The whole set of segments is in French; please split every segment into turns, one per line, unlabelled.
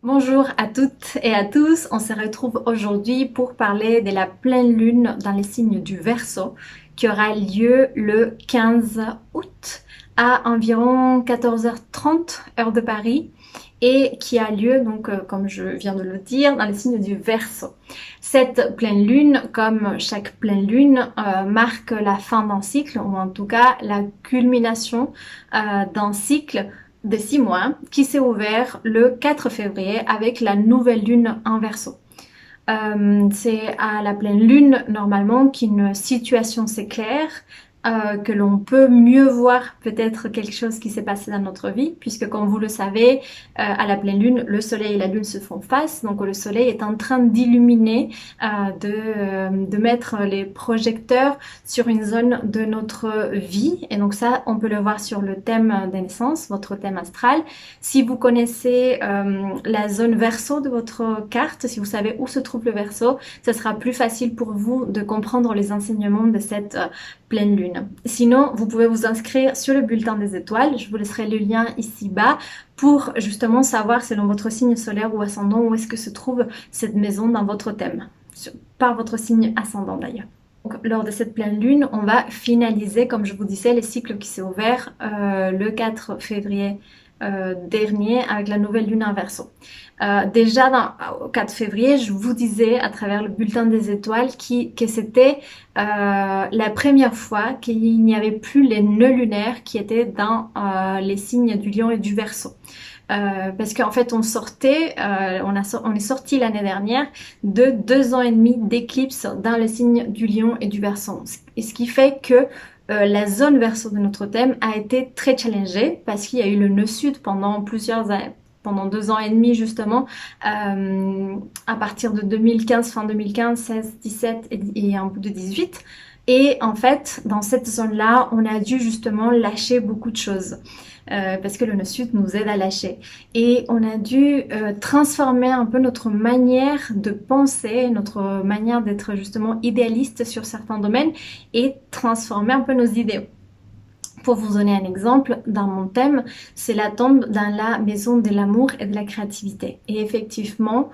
Bonjour à toutes et à tous, on se retrouve aujourd'hui pour parler de la pleine lune dans les signes du Verseau qui aura lieu le 15 août à environ 14h30 heure de Paris et qui a lieu donc comme je viens de le dire dans les signes du Verseau. Cette pleine lune, comme chaque pleine lune, marque la fin d'un cycle ou en tout cas la culmination d'un cycle de 6 mois qui s'est ouvert le 4 février avec la nouvelle lune en Verseau. C'est à la pleine lune normalement qu'une situation s'éclaire, que l'on peut mieux voir peut-être quelque chose qui s'est passé dans notre vie, puisque comme vous le savez, à la pleine lune, le soleil et la lune se font face, donc le soleil est en train d'illuminer, de mettre les projecteurs sur une zone de notre vie, et donc ça, on peut le voir sur le thème des naissances, votre thème astral. Si vous connaissez la zone Verseau de votre carte, si vous savez où se trouve le Verseau, ce sera plus facile pour vous de comprendre les enseignements de cette pleine lune. Sinon, vous pouvez vous inscrire sur le bulletin des étoiles. Je vous laisserai le lien ici bas pour justement savoir selon votre signe solaire ou ascendant où est-ce que se trouve cette maison dans votre thème, par votre signe ascendant d'ailleurs. Donc, lors de cette pleine lune, on va finaliser, comme je vous disais, les cycles qui s'est ouvert le 4 février dernier avec la nouvelle lune en Verseau. Déjà au 4 février, je vous disais à travers le bulletin des étoiles que c'était la première fois qu'il n'y avait plus les nœuds lunaires qui étaient dans les signes du Lion et du Verseau. Parce qu'en fait on sortait, on est sorti l'année dernière de 2 ans et demi d'éclipse dans le signe du Lion et du Verseau. Et ce qui fait que la zone Verseau de notre thème a été très challengée parce qu'il y a eu le nœud sud pendant plusieurs années, pendant 2 ans et demi justement, à partir de 2015, fin 2015, 16, 17 et un peu de 18. Et en fait, dans cette zone-là, on a dû justement lâcher beaucoup de choses. Parce que le nœud sud nous aide à lâcher. Et on a dû transformer un peu notre manière de penser, notre manière d'être justement idéaliste sur certains domaines et transformer un peu nos idéaux. Pour vous donner un exemple, dans mon thème, c'est la tombe dans la maison de l'amour et de la créativité. Et effectivement,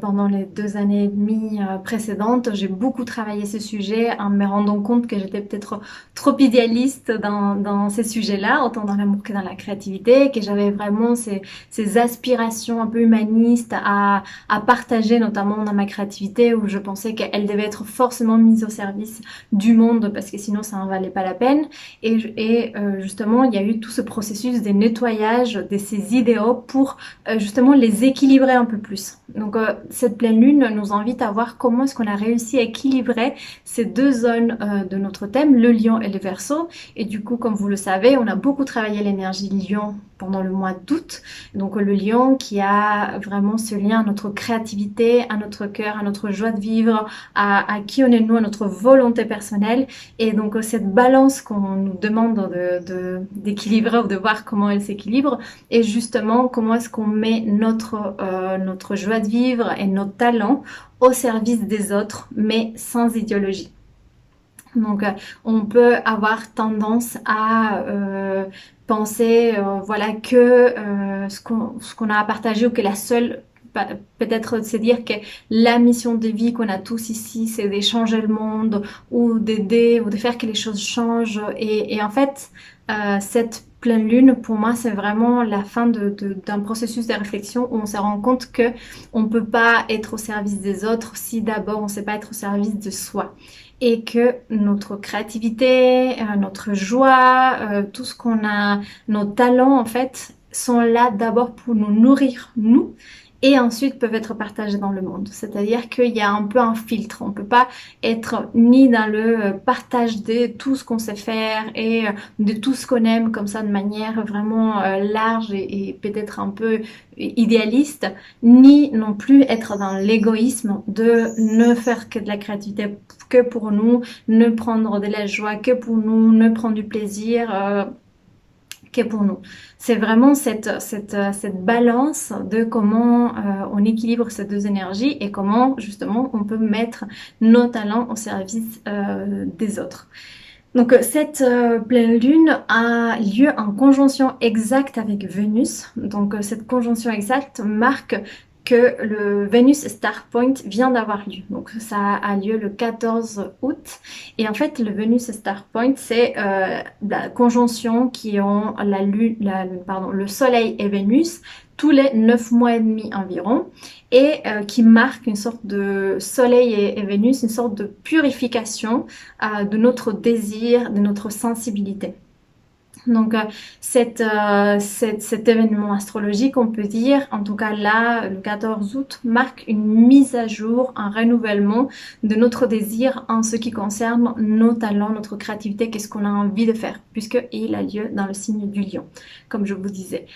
pendant les 2 années et demie précédentes, j'ai beaucoup travaillé ce sujet en me rendant compte que j'étais peut-être trop idéaliste dans ces sujets-là, autant dans l'amour que dans la créativité, que j'avais vraiment ces aspirations un peu humanistes à partager, notamment dans ma créativité, où je pensais qu'elle devait être forcément mise au service du monde, parce que sinon ça n'en valait pas la peine. Et justement, il y a eu tout ce processus de nettoyage de ces idéaux pour justement les équilibrer un peu plus. Donc cette pleine lune nous invite à voir comment est-ce qu'on a réussi à équilibrer ces deux zones de notre thème, le Lion et le Verseau. Et du coup, comme vous le savez, on a beaucoup travaillé l'énergie Lion pendant le mois d'août. Donc le Lion qui a vraiment ce lien à notre créativité, à notre cœur, à notre joie de vivre, à qui on est nous, à notre volonté personnelle. Et donc cette balance qu'on nous demande d'équilibrer ou de voir comment elle s'équilibre et justement comment est-ce qu'on met notre joie de vivre et nos talents au service des autres mais sans idéologie. Donc on peut avoir tendance à penser voilà que ce qu'on a à partager ou que la seule peut-être se dire que la mission de vie qu'on a tous ici, c'est de changer le monde ou d'aider ou de faire que les choses changent. Et en fait, cette pleine lune, pour moi, c'est vraiment la fin d'un processus de réflexion où on se rend compte que on peut pas être au service des autres si d'abord on sait pas être au service de soi. Et que notre créativité, notre joie, tout ce qu'on a, nos talents en fait, sont là d'abord pour nous nourrir, nous, et ensuite peuvent être partagés dans le monde. C'est-à-dire qu'il y a un peu un filtre. On peut pas être ni dans le partage de tout ce qu'on sait faire et de tout ce qu'on aime comme ça de manière vraiment large et peut-être un peu idéaliste, ni non plus être dans l'égoïsme de ne faire que de la créativité que pour nous, ne prendre de la joie que pour nous, ne prendre du plaisir que pour nous. C'est vraiment cette balance de comment on équilibre ces deux énergies et comment justement on peut mettre nos talents au service des autres. Donc cette pleine lune a lieu en conjonction exacte avec Vénus. Donc cette conjonction exacte marque que le Vénus Star Point vient d'avoir lieu. Donc ça a lieu le 14 août. Et en fait, le Vénus Star Point, c'est la conjonction qui ont le Soleil et Vénus tous les 9 mois et demi environ, et qui marque une sorte de Soleil et Vénus, une sorte de purification de notre désir, de notre sensibilité. Donc cet événement astrologique, on peut dire, en tout cas là, le 14 août, marque une mise à jour, un renouvellement de notre désir en ce qui concerne nos talents, notre créativité, qu'est-ce qu'on a envie de faire, puisqu'il a lieu dans le signe du lion, comme je vous disais.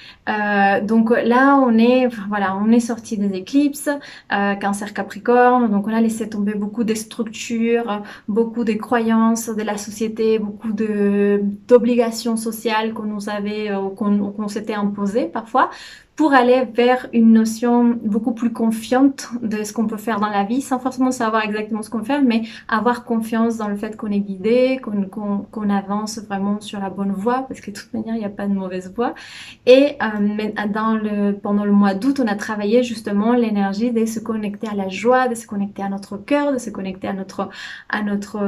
Donc là, on est sorti des éclipses, Cancer Capricorne, donc on a laissé tomber beaucoup des structures, beaucoup des croyances de la société, beaucoup d'obligations sociales qu'on nous avait, qu'on s'était imposé parfois, pour aller vers une notion beaucoup plus confiante de ce qu'on peut faire dans la vie, sans forcément savoir exactement ce qu'on fait, mais avoir confiance dans le fait qu'on est guidé, qu'on avance vraiment sur la bonne voie, parce que de toute manière, il n'y a pas de mauvaise voie. Et pendant le mois d'août, on a travaillé justement l'énergie de se connecter à la joie, de se connecter à notre cœur, de se connecter à notre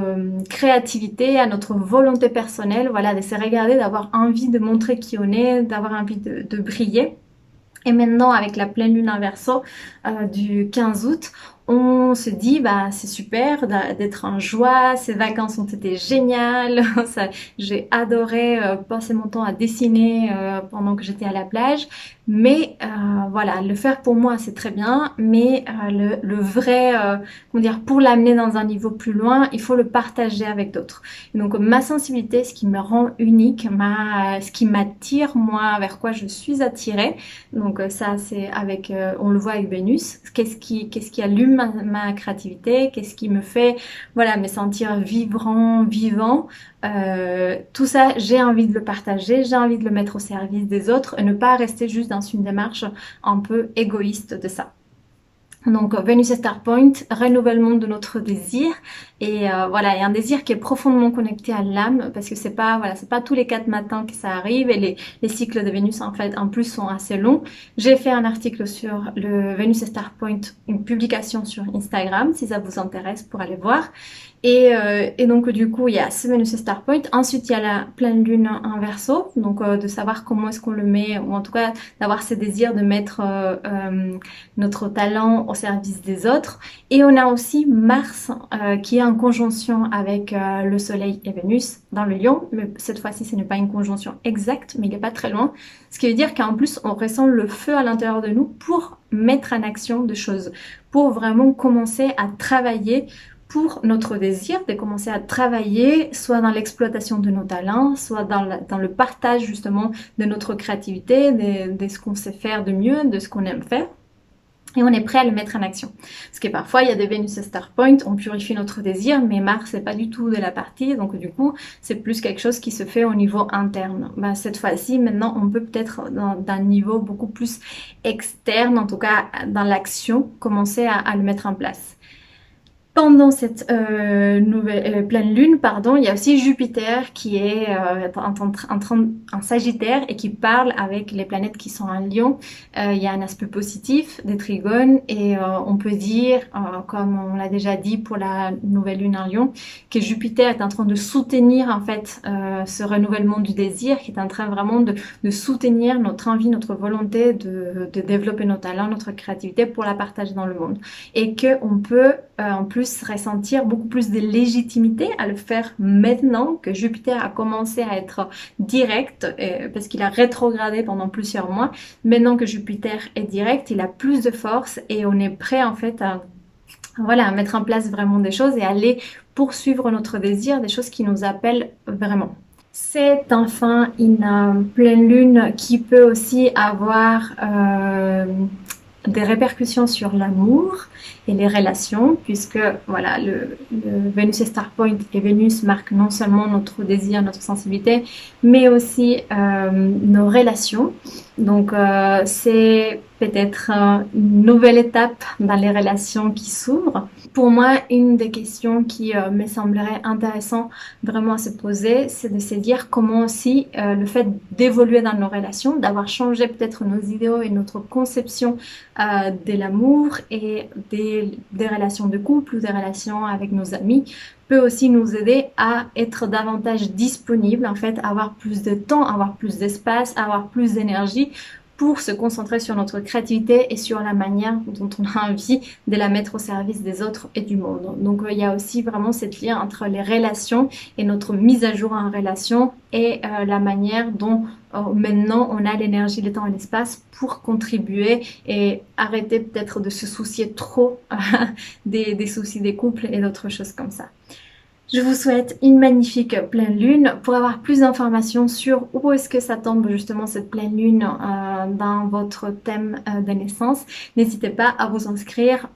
créativité, à notre volonté personnelle, voilà, de se regarder, d'avoir envie de montrer qui on est, d'avoir envie de briller. Et maintenant, avec la pleine lune en Verseau du 15 août, on se dit, bah, c'est super d'être en joie, ces vacances ont été géniales, j'ai adoré passer mon temps à dessiner pendant que j'étais à la plage, mais voilà, le faire pour moi c'est très bien, mais le vrai, comment dire, pour l'amener dans un niveau plus loin, il faut le partager avec d'autres. Donc ma sensibilité, ce qui me rend unique, ce qui m'attire, moi, vers quoi je suis attirée, donc ça c'est avec, on le voit avec Vénus, qu'est-ce qui allume ma créativité, qu'est-ce qui me fait, voilà, me sentir vivant, tout ça, j'ai envie de le partager, j'ai envie de le mettre au service des autres et ne pas rester juste dans une démarche un peu égoïste de ça. Donc Vénus et Star Point, renouvellement de notre désir, et voilà, il y a un désir qui est profondément connecté à l'âme, parce que c'est pas tous les 4 matins que ça arrive, et les cycles de Vénus en fait en plus sont assez longs. J'ai fait un article sur le Vénus et Star Point, une publication sur Instagram si ça vous intéresse pour aller voir. Et donc du coup il y a ce Vénus et Star Point. Ensuite il y a la pleine lune en Verseau, donc de savoir comment est-ce qu'on le met, ou en tout cas d'avoir ce désir de mettre notre talent au service des autres. Et on a aussi Mars qui est en conjonction avec le Soleil et Vénus dans le Lion, mais cette fois-ci ce n'est pas une conjonction exacte, mais il n'est pas très loin, ce qui veut dire qu'en plus on ressent le feu à l'intérieur de nous pour mettre en action des choses, pour vraiment commencer à travailler pour notre désir, de commencer à travailler soit dans l'exploitation de nos talents, soit dans le partage justement de notre créativité, de ce qu'on sait faire de mieux, de ce qu'on aime faire. Et on est prêt à le mettre en action. Parce que parfois, il y a des Vénus et Star Point, on purifie notre désir, mais Mars, c'est pas du tout de la partie. Donc du coup, c'est plus quelque chose qui se fait au niveau interne. Ben, cette fois-ci, maintenant, on peut peut-être d'un niveau beaucoup plus externe, en tout cas dans l'action, commencer à le mettre en place. Pendant cette pleine lune, pardon, il y a aussi Jupiter qui est en Sagittaire et qui parle avec les planètes qui sont en Lion. Il y a un aspect positif des trigones, et on peut dire, comme on l'a déjà dit pour la nouvelle lune en Lion, que Jupiter est en train de soutenir en fait ce renouvellement du désir, qui est en train vraiment de soutenir notre envie, notre volonté de développer nos talents, notre créativité pour la partager dans le monde. Et qu'on peut en plus ressentir beaucoup plus de légitimité à le faire maintenant que Jupiter a commencé à être direct, parce qu'il a rétrogradé pendant plusieurs mois. Maintenant que Jupiter est direct, il a plus de force, et on est prêt en fait à mettre en place vraiment des choses et aller poursuivre notre désir, des choses qui nous appellent vraiment. C'est enfin une pleine lune qui peut aussi avoir des répercussions sur l'amour et les relations, puisque voilà, le Vénus et Star Point et Vénus marquent non seulement notre désir, notre sensibilité, mais aussi nos relations. Donc, c'est peut-être une nouvelle étape dans les relations qui s'ouvrent. Pour moi, une des questions qui me semblerait intéressant vraiment à se poser, c'est de se dire comment aussi le fait d'évoluer dans nos relations, d'avoir changé peut-être nos idéaux et notre conception de l'amour et des relations de couple ou des relations avec nos amis, peut aussi nous aider à être davantage disponible, en fait, à avoir plus de temps, avoir plus d'espace, avoir plus d'énergie pour se concentrer sur notre créativité et sur la manière dont on a envie de la mettre au service des autres et du monde. Donc il y a aussi vraiment cette lien entre les relations et notre mise à jour en relation et la manière dont maintenant on a l'énergie, le temps et l'espace pour contribuer et arrêter peut-être de se soucier trop des soucis des couples et d'autres choses comme ça. Je vous souhaite une magnifique pleine lune. Pour avoir plus d'informations sur où est-ce que ça tombe justement cette pleine lune dans votre thème de naissance, n'hésitez pas à vous inscrire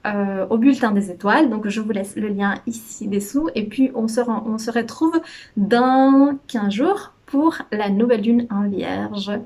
au bulletin des étoiles. Donc je vous laisse le lien ici dessous et puis on se retrouve dans 15 jours pour la nouvelle lune en Vierge.